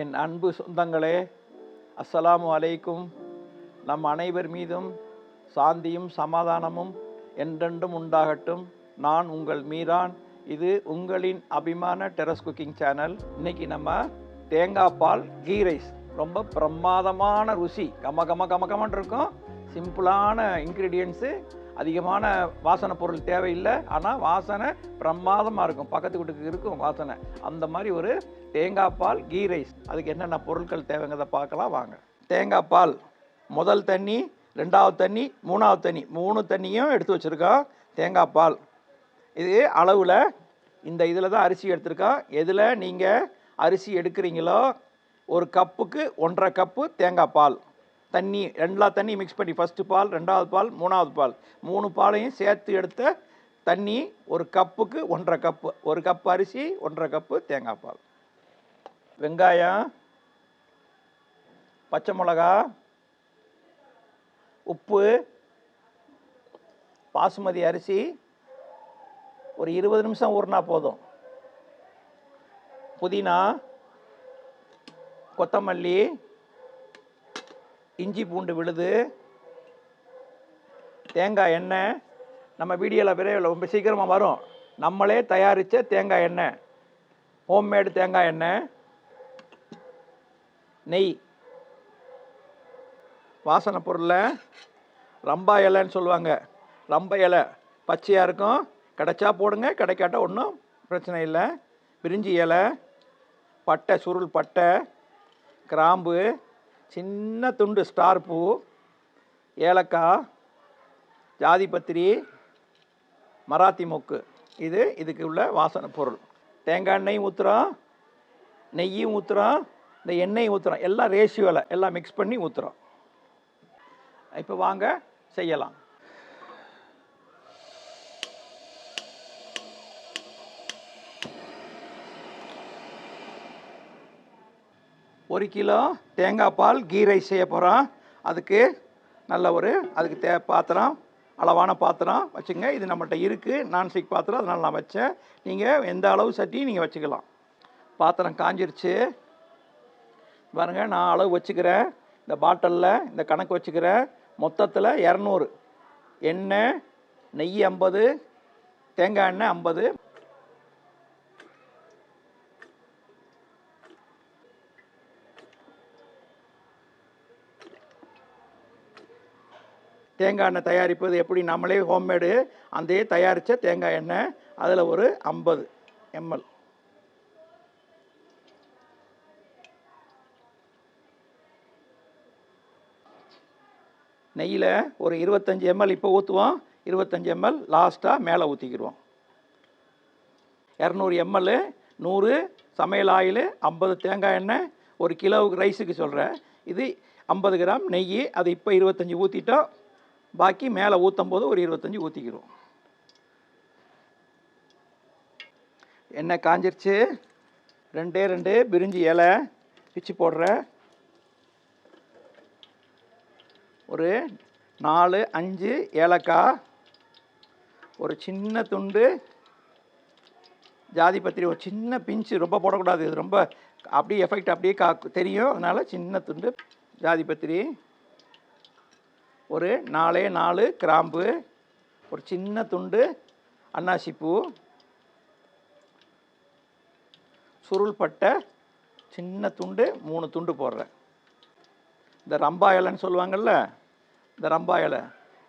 என் அன்பு சொந்தங்களே, அஸ்ஸலாமு அலைக்கும். நம் அனைவர் மீதும் சாந்தியும் சமாதானமும் என்றென்றும் உண்டாகட்டும். நான் உங்கள் மீரான். இது உங்களின் அபிமான டெரஸ் குக்கிங் சேனல். இன்னைக்கு நம்ம தேங்காய் பால் கீ ரைஸ், ரொம்ப பிரமாதமான ருசி, கம கம கம கமன் இருக்கும். சிம்பிளான இன்க்ரீடியன்ஸு, அதிகமான வாசனை பொருள் தேவையில்லை, ஆனால் வாசனை பிரமாதமாக இருக்கும். பக்கத்து வீட்டுக்கு இருக்கும் வாசனை. அந்த மாதிரி ஒரு தேங்காய் பால் கீ ரைஸ். அதுக்கு என்னென்ன பொருட்கள் தேவைங்கிறத பார்க்கலாம் வாங்க. தேங்காய் பால், முதல் தண்ணி, ரெண்டாவது தண்ணி, மூணாவது தண்ணி, 3 தண்ணியும் எடுத்து வச்சுருக்கோம். தேங்காய் பால் இது அளவில் இந்த இதில் தான் அரிசி எடுத்துருக்கோம். எதில் நீங்கள் அரிசி எடுக்கிறீங்களோ ஒரு கப்புக்கு 1.5 கப்பு தேங்காய் பால். தண்ணி, எல்லா தண்ணி மிக்ஸ் பண்ணி, ஃபஸ்ட்டு பால், ரெண்டாவது பால், மூணாவது பால், 3 பாலையும் சேர்த்து எடுத்த தண்ணி ஒரு கப்புக்கு 1.5 கப்பு. ஒரு கப்பு அரிசி, 1.5 கப்பு தேங்காய் பால். வெங்காயம், பச்சை மிளகா, உப்பு, பாசுமதி அரிசி ஒரு 20 நிமிஷம் ஊறினா போதும். புதினா, கொத்தமல்லி, இஞ்சி பூண்டு விழுது, தேங்காய் எண்ணெய். நம்ம வீடியோவில் விரைவில் ரொம்ப சீக்கிரமாக வரும். நம்மளே தயாரித்த தேங்காய் எண்ணெய், ஹோம்மேடு தேங்காய் எண்ணெய், நெய். வாசனை பொருளில் ரம்பா இலைன்னு சொல்லுவாங்க. ரம்ப இலை பச்சையாக இருக்கும், கிடைச்சா போடுங்க, கிடைக்காட்டா ஒன்றும் பிரச்சனை இல்லை. பிரிஞ்சி இலை, பட்டை, சுருள் பட்டை, கிராம்பு, சின்ன துண்டு ஸ்டார் பூ, ஏலக்காய், ஜாதிபத்திரி, மராத்தி மொக்கு. இதுக்கு உள்ள வாசனை பொருள். தேங்காய் எண்ணெயும் ஊற்றுறோம், நெய்யும் ஊற்றுறோம், இந்த எண்ணெயும் ஊற்றுறோம். எல்லாம் ரேஷியோவில் எல்லாம் மிக்ஸ் பண்ணி ஊற்றுறோம். இப்போ வாங்க செய்யலாம். ஒரு கிலோ தேங்காய் பால் கீ ரைஸ் செய்ய போகிறோம். அதுக்கு நல்ல அதுக்கு பாத்திரம், அளவான பாத்திரம் வச்சுங்க. இது நம்மள்கிட்ட இருக்குது, நான்ஸ்டிக் பாத்திரம், அதனால் நான் வச்சேன். நீங்கள் எந்த அளவு சட்டி நீங்கள் வச்சுக்கலாம். பாத்திரம் காஞ்சிருச்சு பாருங்கள். நான் அளவு வச்சுக்கிறேன். இந்த பாட்டிலில் இந்த கணக்கு வச்சுக்கிறேன். மொத்தத்தில் 200. எண்ணெய், நெய் 50, தேங்காய் எண்ணெய் 50. தேங்காய் எண்ணெய் தயாரிப்பது எப்படி, நம்மளே ஹோம்மேடு அந்த தயாரித்த தேங்காய் எண்ணெய். அதில் ஒரு 50 ml. நெய்யில் ஒரு 25 ml இப்போ ஊற்றுவோம். 25 ml லாஸ்ட்டாக மேலே ஊற்றிக்கிடுவோம். 200 ml, 100 சமையல் ஆயில், 50 தேங்காய் எண்ணெய். ஒரு கிலோ ரைஸுக்கு சொல்கிறேன். இது 50 கிராம் நெய். அது இப்போ 25 ஊற்றிட்டோம். பாக்கி மேலே ஊற்றும் போது ஒரு 25 ஊற்றிக்கிடுவோம். எண்ணெய் காஞ்சிருச்சு. 2 பிரிஞ்சி இலை பிச்சு போடுறேன். ஒரு 4-5 ஏலக்காய், ஒரு சின்ன துண்டு ஜாதிபத்திரி, ஒரு சின்ன பிஞ்சு, ரொம்ப போடக்கூடாது, இது ரொம்ப அப்படியே எஃபெக்ட் அப்படியே தெரியும். அதனால் சின்ன துண்டு ஜாதிபத்திரி, ஒரு 4 கிராம்பு, ஒரு சின்ன துண்டு அன்னாசிப்பூ, சுருள் பட்டை சின்ன துண்டு, 3 துண்டு போடுறேன். இந்த ரம்பா இலைன்னு சொல்லுவாங்கள்ல, இந்த ரம்பா இலை,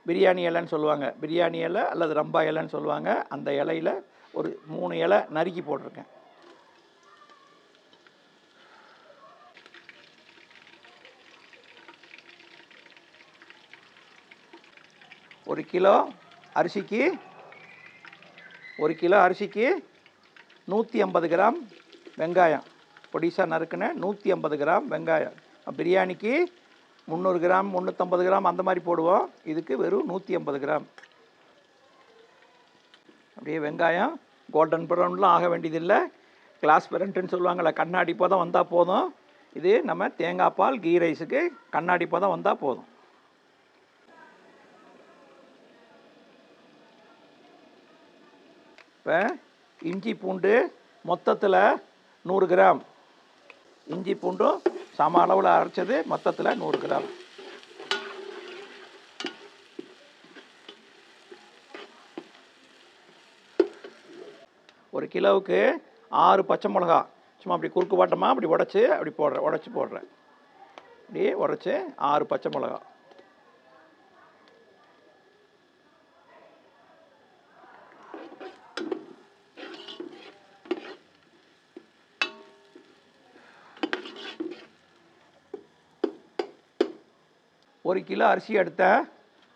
பிரியாணி இலைன்னு சொல்லுவாங்க. பிரியாணி இலை அல்லது ரம்பா இலைன்னு சொல்லுவாங்க. அந்த இலையில் ஒரு 3 இலை நறுக்கி போட்டிருக்கேன். ஒரு கிலோ அரிசிக்கு 150 கிராம் வெங்காயம், பொடிசாக நறுக்குன 150 கிராம் வெங்காயம். பிரியாணிக்கு 300 கிராம், 350 கிராம் அந்த மாதிரி போடுவோம். இதுக்கு வெறும் 150 கிராம். அப்படியே வெங்காயம் கோல்டன் ப்ரௌன்லாம் ஆக வேண்டியதில்லை. கிளாஸ் பெரண்ட்டுன்னு சொல்லுவாங்கள்ல, கண்ணாடி பதம் வந்தால் போதும். இது நம்ம தேங்காய் பால் கீ ரைஸுக்கு கண்ணாடி பதம் வந்தால் போதும். இப்போ இஞ்சி பூண்டு மொத்தத்தில் 100 கிராம், இஞ்சி பூண்டும் சம அளவில் அரைச்சது மொத்தத்தில் 100 கிராம். ஒரு கிலோவுக்கு 6 பச்சை மிளகா சும்மா அப்படி குறுக்கு வாட்டமாக அப்படி உடச்சி போடுறேன். அப்படியே உடச்சி 6 பச்சை மிளகா. ஒரு கிலோ அரிசி எடுத்தேன்.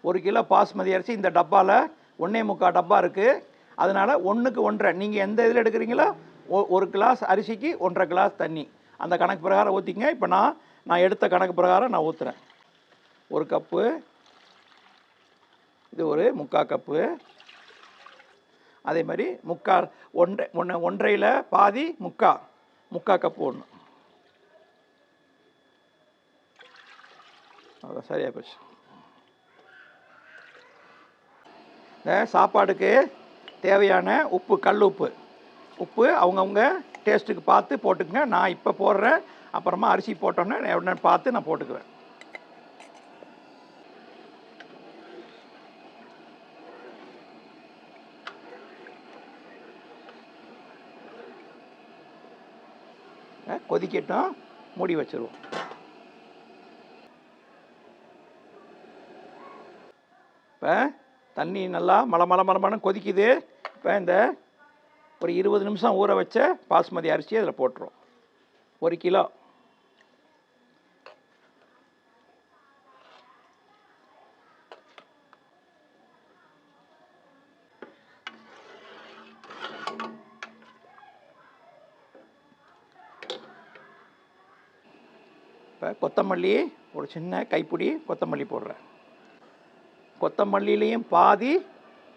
1 கிலோ பாஸ்மதி அரிசி இந்த டப்பாவில் 1.25 டப்பா இருக்குது. அதனால் 1க்கு 1.5 நீங்கள் எந்த இதில் எடுக்கிறீங்களோ 1 கிளாஸ் அரிசிக்கு 1.5 கிளாஸ் தண்ணி அந்த கணக்கு பிரகாரம் ஊற்றிங்க. இப்போ நான் எடுத்த கணக்கு பிரகாரம் நான் ஊற்றுறேன். 1 கப்பு, இது ஒரு 3/4 கப்பு, அதே மாதிரி 1.5 பாதி 3/4 கப்பு ஒன்று. அதான் சரியாக போச்சு. இந்த சாப்பாடுக்கு தேவையான உப்பு, கல் உப்பு அவங்கவுங்க டேஸ்ட்டுக்கு பார்த்து போட்டுக்கங்க. நான் இப்போ போடுறேன், அப்புறமா அரிசி போட்டோன்னே என்னென்னு பார்த்து நான் போட்டுக்குவேன். கொதிக்கட்டும், மூடி வச்சுருவோம். இப்போ தண்ணி நல்லா மலமலன்னு கொதிக்குது. இப்போ இந்த ஒரு 20 நிமிஷம் ஊற வச்ச பாஸ்மதி அரிசி அதில் போட்டுரும். 1 கிலோ. இப்போ கொத்தமல்லி ஒரு சின்ன கைப்பிடி கொத்தமல்லி போடுறேன். கொத்தமல்லியிலையும் பாதி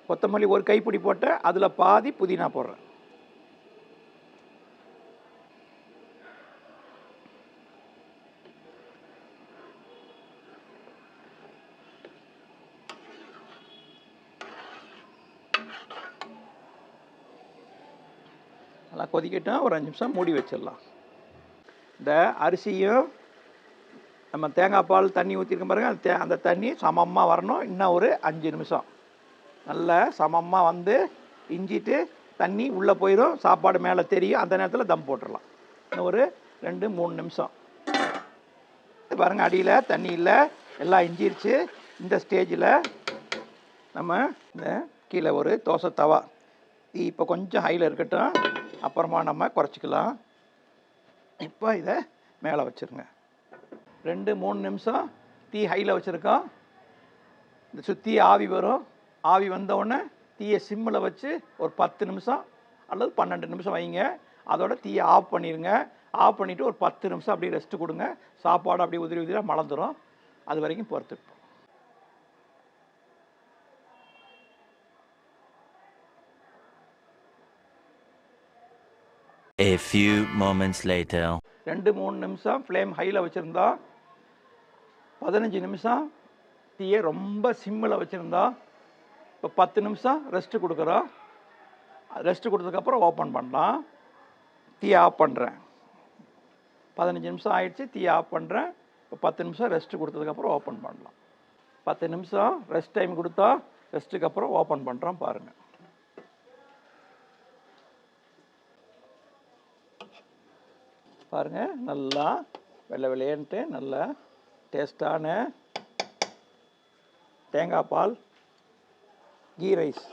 கொத்தமல்லி ஒரு கைப்பிடி போட்டு அதில் பாதி புதினா போடுறேன். நல்லா கொதிக்கட்டும், ஒரு 5 நிமிஷம் மூடி வச்சிடலாம். இந்த அரிசியும் நம்ம தேங்காய் பால் தண்ணி ஊற்றிருக்க பாருங்க, அந்த தண்ணி சமமாக வரணும். இன்னும் ஒரு 5 நிமிஷம் நல்லா சமமாக வந்து இஞ்சிட்டு தண்ணி உள்ளே போயிடும், சாப்பாடு மேலே தெரியும். அந்த நேரத்தில் தம் போட்டுடலாம். இன்னும் ஒரு 2-3 நிமிஷம் பாருங்கள். அடியில் தண்ணி இல்லை, எல்லாம் இஞ்சிருச்சு. இந்த ஸ்டேஜில் நம்ம இந்த கீழே ஒரு தோசை தவா இப்போ கொஞ்சம் ஹையில் இருக்கட்டும், அப்புறமா நம்ம குறைச்சிக்கலாம். இப்போ இதை மேலே வச்சுருங்க. 2-3 நிமிஷம் தீ ஹையில் வச்சுருக்கோம். இந்த சுற்றி ஆவி வரும். ஆவி வந்தவுடனே தீயை சிம்மில் வச்சு ஒரு 10 நிமிஷம் அல்லது 12 நிமிஷம் வைங்க. அதோட தீயை ஆஃப் பண்ணிடுங்க. ஆஃப் பண்ணிவிட்டு ஒரு 10 நிமிஷம் அப்படியே ரெஸ்ட்டு கொடுங்க. சாப்பாடு அப்படியே உதிரியாக மலர்ந்துடும். அது வரைக்கும் பொறுத்துப்போம். A few moments later. 2-3 நிமிஷம் ஃப்ளேம் ஹையில் வச்சுருந்தோம். 15 நிமிஷம் தீயை ரொம்ப சிம்மில் வச்சுருந்தோம். இப்போ 10 நிமிஷம் ரெஸ்ட்டு கொடுக்குறோம். ரெஸ்ட்டு கொடுத்ததுக்கப்புறம் ஓப்பன் பண்ணலாம். தீயை ஆஃப் பண்ணுறேன். 15 நிமிஷம் ஆயிடுச்சு, தீயை ஆஃப் பண்ணுறேன். இப்போ 10 நிமிஷம் ரெஸ்ட்டு கொடுத்ததுக்கப்புறம் ஓப்பன் பண்ணலாம். 10 நிமிஷம் ரெஸ்ட் டைம் கொடுத்தோம். ரெஸ்ட்டுக்கு அப்புறம் ஓப்பன் பண்ணுறோம். பாருங்கள், பாருங்கள், நல்லா வெள்ளை வெள்ளையன்ட்டு நல்லா டேஸ்டான தேங்காய் பால் கீ ரைஸ்.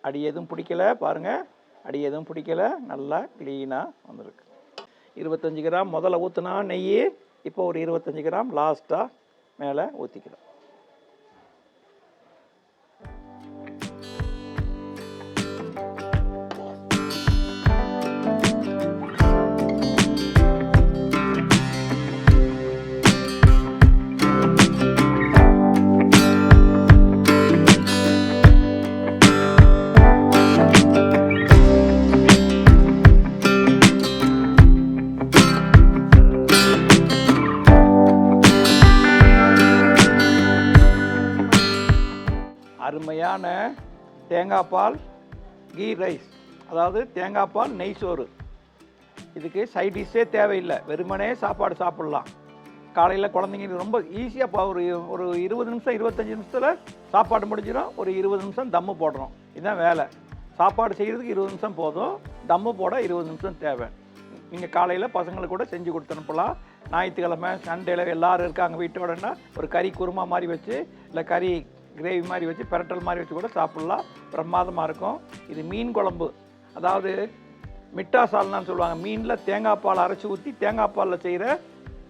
அடி எதுவும் பிடிக்கல பாருங்கள், அடி எதுவும் பிடிக்கல, நல்லா க்ளீனாக வந்திருக்கு. 25 கிராம் முதல்ல ஊற்றினா நெய், இப்போ ஒரு 25 கிராம் லாஸ்ட்டாக மேலே ஊற்றிக்கலாம். அருமையான தேங்காய் பால் கீ ரைஸ், அதாவது தேங்காய் பால் நெய் சோறு இதுக்கு சைட் டிஷ்ஷே தேவையில்லை, வெறுமனே சாப்பாடு சாப்பிட்லாம். காலையில் குழந்தைங்களுக்கு ரொம்ப ஈஸியாக ஒரு 20 நிமிஷம் 25 நிமிஷத்தில் சாப்பாடு முடிஞ்சிடும். ஒரு 20 நிமிஷம் தம்மு போடுறோம், இதுதான் வேலை. சாப்பாடு செய்கிறதுக்கு 20 நிமிஷம் போதும், தம்மு போட 20 நிமிஷம் தேவை. நீங்கள் காலையில் பசங்களுக்கு கூட செஞ்சு கொடுத்து அனுப்பலாம். ஞாயிற்றுக்கிழமை சண்டேல எல்லோரும் இருக்காங்க வீட்டோடனா ஒரு கறி குருமா மாதிரி வச்சு, இல்லை கறி கிரேவி மாதிரி வச்சு, பிரட்டல் மாதிரி வச்சு கூட சாப்பிட்லாம். பிரமாதமாக இருக்கும். இது மீன் குழம்பு, அதாவது மிட்டா சால்னான்னு சொல்லுவாங்க. மீனில் தேங்காய் பால் அரைச்சி ஊற்றி தேங்காய் பாலில் செய்கிற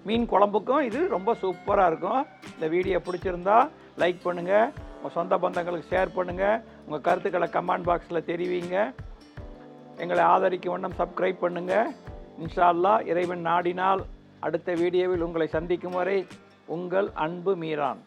மீன் குழம்புக்கும் இது ரொம்ப சூப்பராக இருக்கும். இந்த வீடியோ பிடிச்சிருந்தா லைக் பண்ணுங்கள், உங்கள் சொந்த பந்தங்களுக்கு ஷேர் பண்ணுங்கள், உங்கள் கருத்துக்களை கமெண்ட் பாக்ஸில் தெரிவிங்க. எங்களை ஆதரிக்க வண்ணம் சப்ஸ்கிரைப் பண்ணுங்கள். இன்ஷா அல்லாஹ் இறைவன் நாடினால் அடுத்த வீடியோவில் உங்களை சந்திக்கும் வரை உங்கள் அன்பு மீரான்.